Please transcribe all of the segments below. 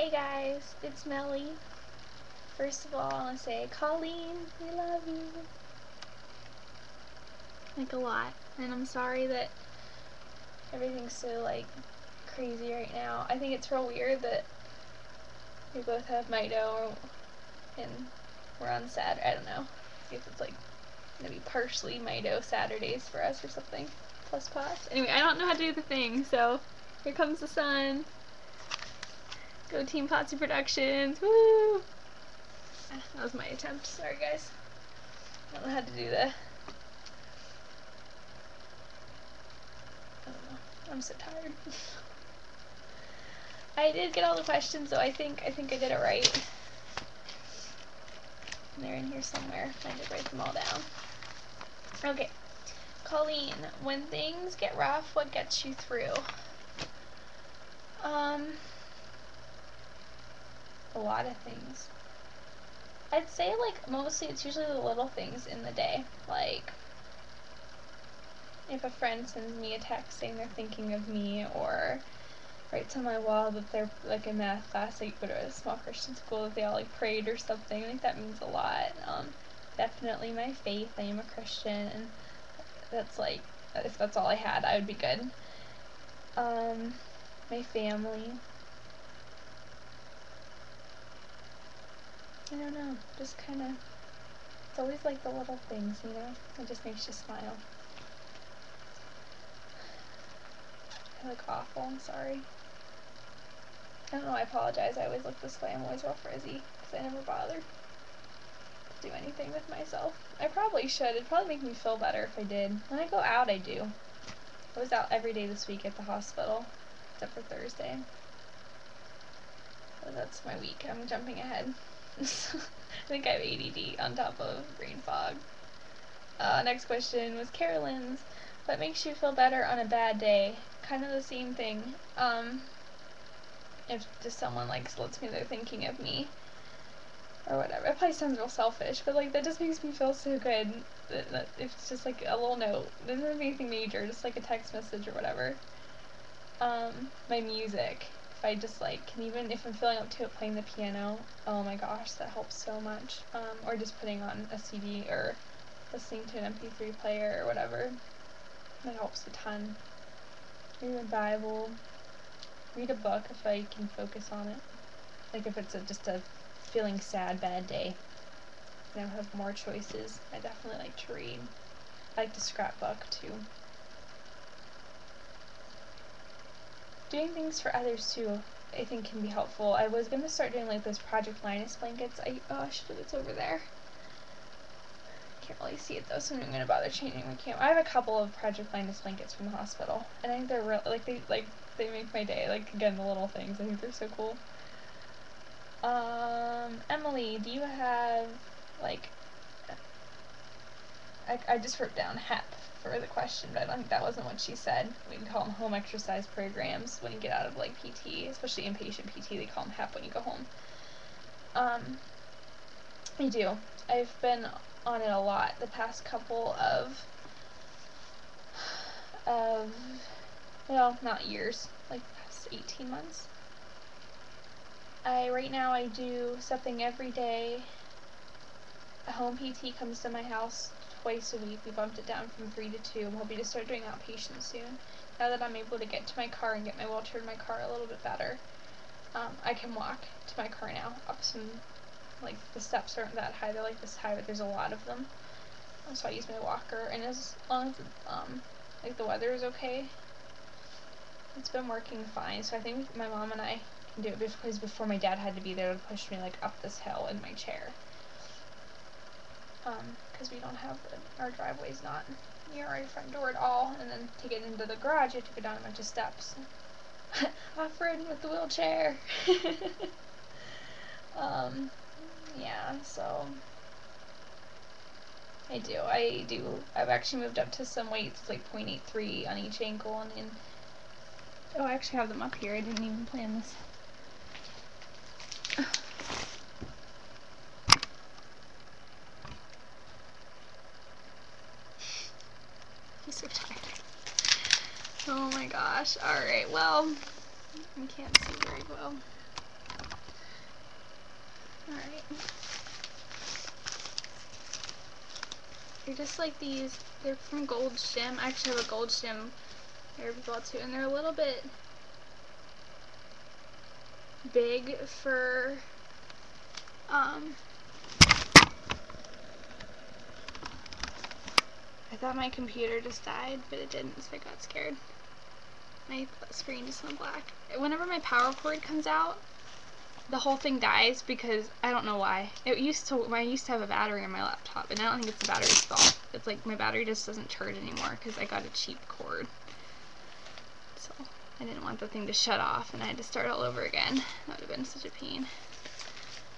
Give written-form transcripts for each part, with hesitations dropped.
Hey guys, it's Melly. First of all, I want to say, Colleen, we love you. Like, a lot. And I'm sorry that everything's so, like, crazy right now. I think it's real weird that we both have Mito and we're on Saturday. I don't know. See if it's, like, gonna be partially Mito Saturdays for us or something. Plus POTS. Anyway, I don't know how to do the thing, so here comes the sun. Go TeenPotsyProductions. Woo! That was my attempt. Sorry, guys. I don't know how to do that. I don't know. I'm so tired. I did get all the questions, though. I think I did it right. And they're in here somewhere. I did write them all down. Okay. Colleen, when things get rough, what gets you through? A lot of things. I'd say, like, mostly it's usually the little things in the day. Like, if a friend sends me a text saying they're thinking of me, or writes on my wall that they're, like, in math class, like, go to a small Christian school, that they all, like, prayed or something. I think that means a lot. Definitely my faith. I am a Christian, and that's, like, if that's all I had, I would be good. My family. I don't know, just kind of, it's always, like, the little things, you know? It just makes you smile. I look awful, I'm sorry. I don't know, I apologize, I always look this way, I'm always real frizzy, because I never bother to do anything with myself. I probably should, it'd probably make me feel better if I did. When I go out, I do. I was out every day this week at the hospital, except for Thursday. So that's my week, I'm jumping ahead. I think I have ADD on top of brain fog. Next question was Carolyn's. What makes you feel better on a bad day? Kind of the same thing. If just someone, like, lets me know they're thinking of me, or whatever. It probably sounds real selfish, but, like, that just makes me feel so good. That it's just, like, a little note. It doesn't have anything major, just, like, a text message or whatever. My music. If I just, like, can even, if I'm feeling up to it, playing the piano, oh my gosh, that helps so much. Or just putting on a CD, or listening to an MP3 player, or whatever. That helps a ton. Read a Bible. Read a book if I can focus on it. Like, if it's just a feeling sad, bad day, and I have more choices, I definitely like to read. I like to scrapbook, too. Doing things for others, too, I think can be helpful. I was going to start doing, like, those Project Linus blankets. It's over there. Can't really see it, though, so I'm not going to bother changing my camera. I have a couple of Project Linus blankets from the hospital, and I think they're real, like, they make my day. Like, again, the little things, I think they're so cool. Emily, do you have, like, I just wrote down HEP for the question, but I don't think that wasn't what she said. We can call them home exercise programs when you get out of, like, PT, especially inpatient PT, they call them HEP when you go home. I do. I've been on it a lot the past couple of well, not years, like the past 18 months. Right now I do something every day. A home PT comes to my house twice a week. We bumped it down from 3 to 2. I'm hoping to start doing outpatient soon. Now that I'm able to get to my car and get my wheelchair in my car a little bit better, I can walk to my car now up some, like, the steps aren't that high, they're like this high, but there's a lot of them. So I use my walker, and as long as like, the weather is okay, it's been working fine. So I think my mom and I can do it, because before my dad had to be there to push me, like, up this hill in my chair. Because we don't have our driveway's not near our front door at all, and then to get into the garage you have to go down a bunch of steps. Off-roading with the wheelchair. Yeah, so I do. I've actually moved up to some weights, like 0.83 on each ankle, and oh, I actually have them up here. I didn't even plan this. I'm so tired. Oh my gosh. Alright, well, I can't see very well. Alright. They're just like these, they're from Gold's Gym. I actually have a Gold's Gym hair ball too, and they're a little bit big for, I thought my computer just died, but it didn't, so I got scared. My screen just went black. Whenever my power cord comes out, the whole thing dies because I don't know why. I used to have a battery on my laptop, and I don't think it's the battery's fault. It's like my battery just doesn't charge anymore because I got a cheap cord. So I didn't want the thing to shut off, and I had to start all over again. That would have been such a pain.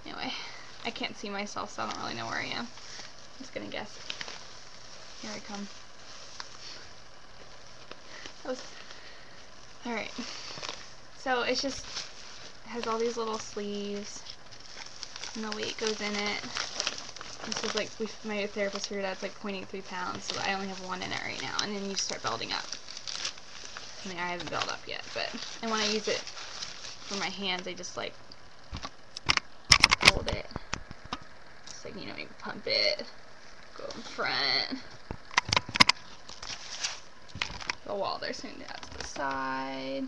Anyway, I can't see myself, so I don't really know where I am. I'm just gonna guess. Here I come. Alright. So it's just has all these little sleeves, and the weight goes in it. This is like, my therapist figured out it's like 0.83 pounds, so I only have one in it right now, and then you start building up. I mean, I haven't built up yet, but, and when I use it for my hands, I just like hold it. Just like, you know, maybe pump it, go in front. The wall there's something to add to the side.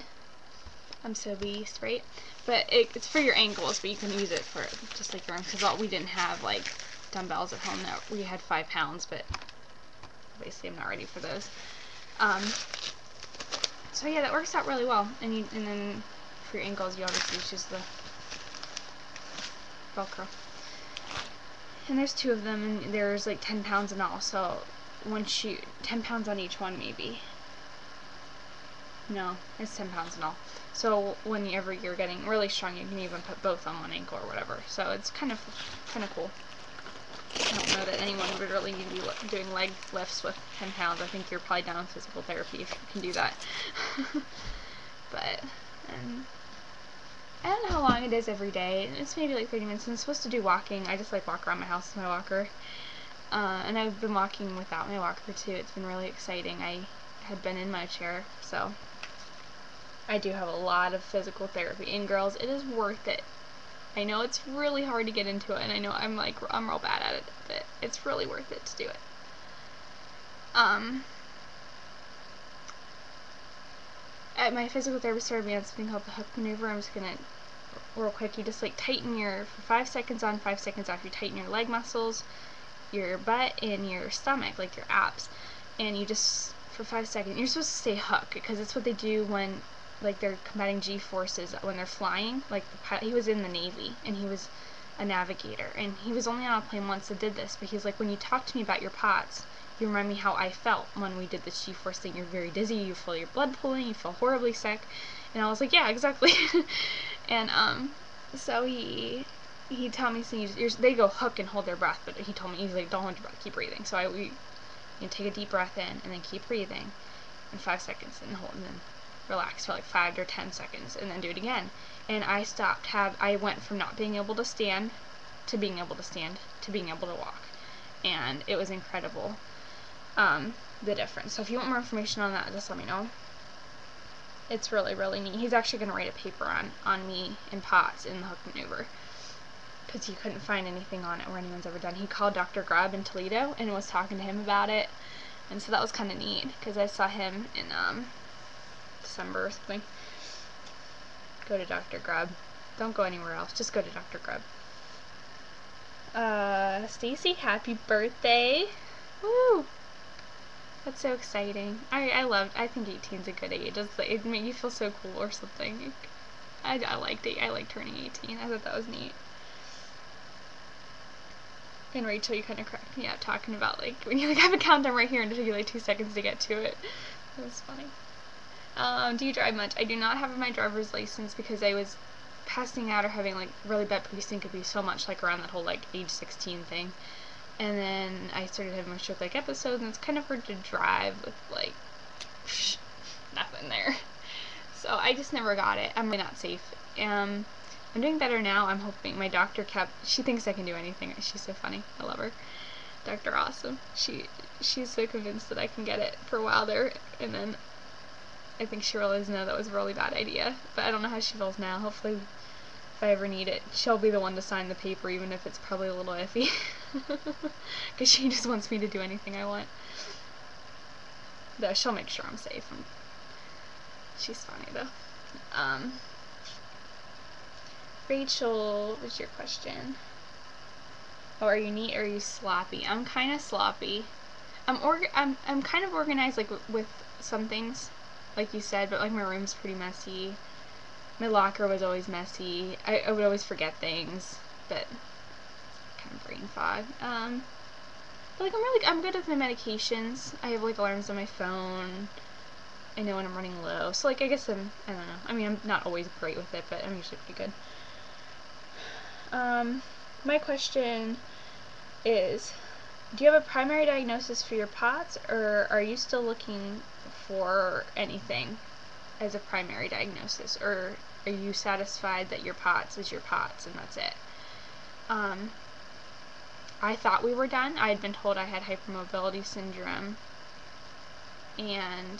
I'm so beast, right? But it's for your ankles, but you can use it for just like your arms, because we didn't have like dumbbells at home. That we had 5 pounds, but obviously I'm not ready for those. So yeah, that works out really well. And then for your ankles, you obviously use the Velcro. And there's 2 of them, and there's like 10 pounds in all. So 10 pounds on each one, maybe. No, it's 10 pounds in all. So whenever you're getting really strong, you can even put both on one ankle or whatever. So it's kind of cool. I don't know that anyone would really need to be doing leg lifts with 10 pounds. I think you're probably down with physical therapy if you can do that. But, I don't know how long it is every day. It's maybe like 30 minutes. And I'm supposed to do walking. I just like walk around my house with my walker. And I've been walking without my walker too. It's been really exciting. I had been in my chair, so I do have a lot of physical therapy. And girls, it is worth it. I know it's really hard to get into it, and I know I'm real bad at it, but it's really worth it to do it. My physical therapist started me on something called the hook maneuver. I'm just gonna, real quick, you just like tighten for 5 seconds on, 5 seconds off. You tighten your leg muscles, your butt, and your stomach, like your abs, and you just, for 5 seconds, you're supposed to stay hooked, because it's what they do when, like, they're combating G-forces when they're flying. Like, the pilot, he was in the Navy, and he was a navigator, and he was only on a plane once that did this, but he's like, when you talk to me about your POTS, you remind me how I felt when we did this G-force thing. You're very dizzy, you feel your blood pooling, you feel horribly sick. And I was like, yeah, exactly. And so he told me, so they go hook and hold their breath, but he told me, he's like, don't hold your breath, keep breathing. So you take a deep breath in, and then keep breathing in 5 seconds, and hold, and then relax for like 5 or 10 seconds, and then do it again. And I went from not being able to stand to being able to stand to being able to walk, and it was incredible, the difference. So if you want more information on that, just let me know. It's really, really neat. He's actually going to write a paper on me and POTS in the hook maneuver, because he couldn't find anything on it or anyone's ever done. He called Dr. Grubb in Toledo and was talking to him about it, and so that was kind of neat, because I saw him in December or something. Go to Dr. Grubb. Don't go anywhere else. Just go to Dr. Grubb. Stacy, happy birthday! Woo! That's so exciting. I think 18's a good age. It made you feel so cool or something. I liked it. I liked turning 18. I thought that was neat. And Rachel, you kind of cracked me up talking about, like, when you like have a countdown right here and it took you like 2 seconds to get to it. That was funny. Do you drive much? I do not have my driver's license because I was passing out or having like really bad pre-syncope so much, like around that whole like age 16 thing. And then I started having my stroke-like episodes, and it's kind of hard to drive with like nothing there. So I just never got it. I'm really not safe. I'm doing better now. I'm hoping. My doctor she thinks I can do anything. She's so funny. I love her. Dr. Awesome. She's so convinced that I can get it for a while there, and then I think she realized, no, that was a really bad idea. But I don't know how she feels now. Hopefully if I ever need it, she'll be the one to sign the paper, even if it's probably a little iffy. Because she just wants me to do anything I want. Though she'll make sure I'm safe. She's funny, though. Rachel, what's your question? Oh, are you neat or are you sloppy? I'm kind of sloppy. I'm kind of organized, like, with some things, like you said, but, like, my room's pretty messy. My locker was always messy. I would always forget things, but kind of brain fog. But, like, I'm good with my medications. I have, like, alarms on my phone. I know when I'm running low. So, like, I guess I don't know. I mean, I'm not always great with it, but I'm usually pretty good. My question is, do you have a primary diagnosis for your POTS, or are you still looking for anything as a primary diagnosis, or are you satisfied that your POTS is your POTS and that's it? I thought we were done. I had been told I had hypermobility syndrome, and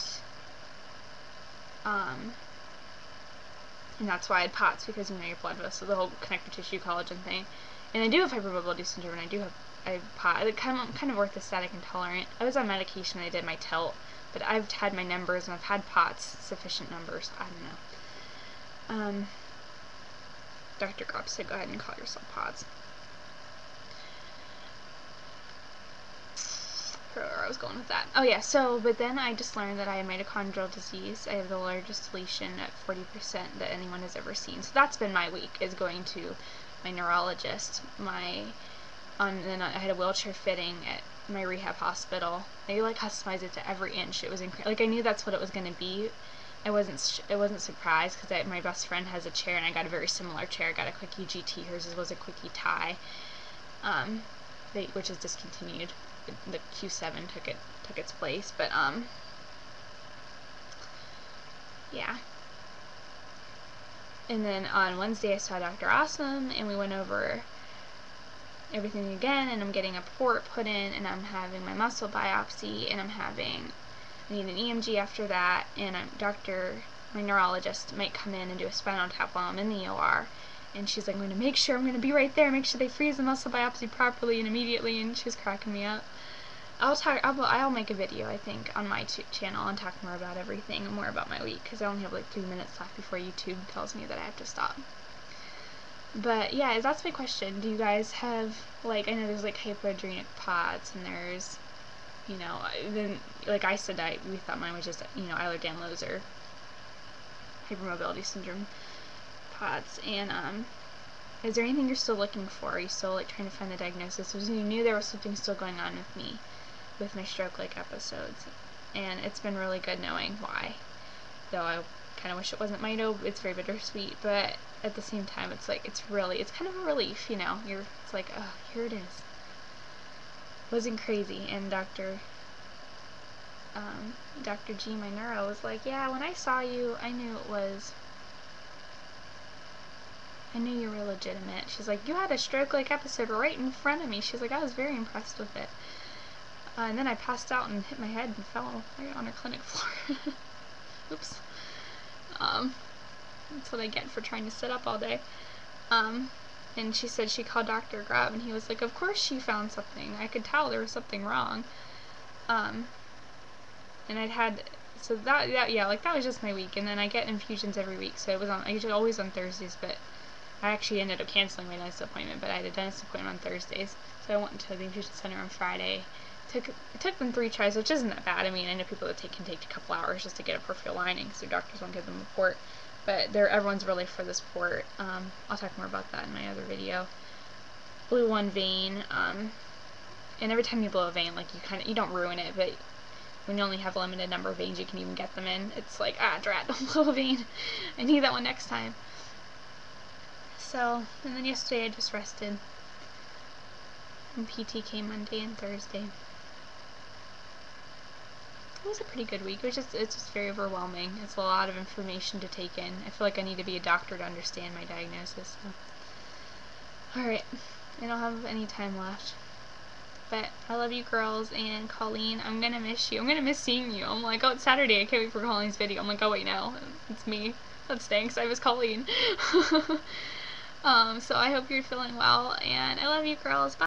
that's why I had POTS, because, you know, your blood vessel, the whole connective tissue collagen thing. And I do have hypermobility syndrome, and I have POTS. I'm kind of orthostatic intolerant. I was on medication, I did my tilt, but I've had my numbers, and I've had POTS sufficient numbers. I don't know. Dr. Gopp said, go ahead and call yourself POTS. Where I was going with that. Oh yeah, so, but then I just learned that I have mitochondrial disease. I have the largest deletion at 40% that anyone has ever seen. So that's been my week, is going to my neurologist. And then I had a wheelchair fitting at my rehab hospital. They, like, customized it to every inch. It was incredible. Like, I knew that's what it was going to be. I wasn't surprised, because my best friend has a chair, and I got a very similar chair. I got a Quickie GT. Hers was a Quickie Tie, which is discontinued. The Q7 took its place, but yeah. And then on Wednesday I saw Dr. Awesome, and we went over everything again, and I'm getting a port put in, and I'm having my muscle biopsy, and I need an EMG after that, and my neurologist might come in and do a spinal tap while I'm in the OR. And she's like, I'm going to be right there, make sure they freeze the muscle biopsy properly and immediately, and she was cracking me up. I'll make a video, I think, on my channel and talk more about everything and more about my week, because I only have like 3 minutes left before YouTube tells me that I have to stop. But yeah, that's my question. Do you guys have, like, I know there's like hypoadrenic POTS, and there's, you know, then, like I said, we thought mine was just, you know, Ehlers-Danlos or hypermobility syndrome POTS, and is there anything you're still looking for? Are you still, like, trying to find the diagnosis? Because you knew there was something still going on with me, with my stroke-like episodes, and it's been really good knowing why. Though I kind of wish it wasn't Mito. It's very bittersweet, but at the same time, it's like, it's kind of a relief, you know. It's like, oh, here it is. It wasn't crazy, and Dr. G, my neuro, was like, yeah, when I saw you, I knew you were legitimate. She's like, you had a stroke-like episode right in front of me. She's like, I was very impressed with it. And then I passed out and hit my head and fell right on her clinic floor. Oops. That's what I get for trying to sit up all day. And she said she called Dr. Grubb, and he was like, of course she found something. I could tell there was something wrong. And yeah, like, that was just my week. And then I get infusions every week, so I usually always on Thursdays, but I actually ended up canceling my dentist appointment, but I had a dentist appointment on Thursdays, so I went to the infusion center on Friday. It took them 3 tries, which isn't that bad. I mean, I know people that can take a couple hours just to get a peripheral lining, so doctors won't give them a port, but everyone's really for this port. I'll talk more about that in my other video. Blew one vein, and every time you blow a vein, like, you don't ruin it, but when you only have a limited number of veins you can even get them in, it's like, drat, don't blow a vein. I need that one next time. So, and then yesterday I just rested. And PT came Monday and Thursday. It was a pretty good week. It's just very overwhelming. It's a lot of information to take in. I feel like I need to be a doctor to understand my diagnosis. So. Alright, I don't have any time left. But I love you girls, and Colleen, I'm gonna miss you. I'm gonna miss seeing you. I'm like, oh, it's Saturday, I can't wait for Colleen's video. I'm like, oh wait, no, it's me. That stinks, I miss Colleen. So I hope you're feeling well, and I love you, girls. Bye.